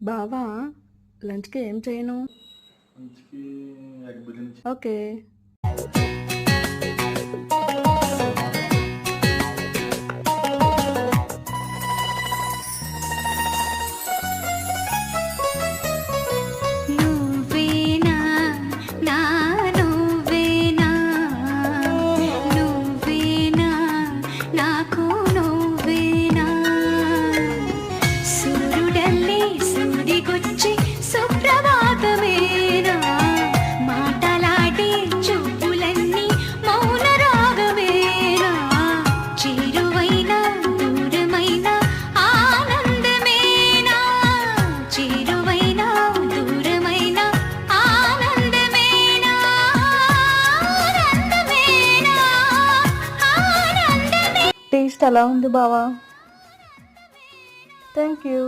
బావా, లంచ్‌కి ఏం చేయను? లంచ్‌కి ఎగ్ బిర్యానీ. ఓకే. నువ్వేనా నా నువ్వేనా నువ్వేనా నాకు నువ్వేనా సూర్యుడల్లే సూదికొచ్చి సుప్రభాతమేనా మాటలాడే చూపులన్నీ మౌన రాగమేనా చేరువైన దూరమైన ఆనందమేనా చేరువైన దూరమైన ఆనందమేనా ఆనందమేనా ఆనందమే టేస్ట్ ఎలా ఉంది బావా? Thank you.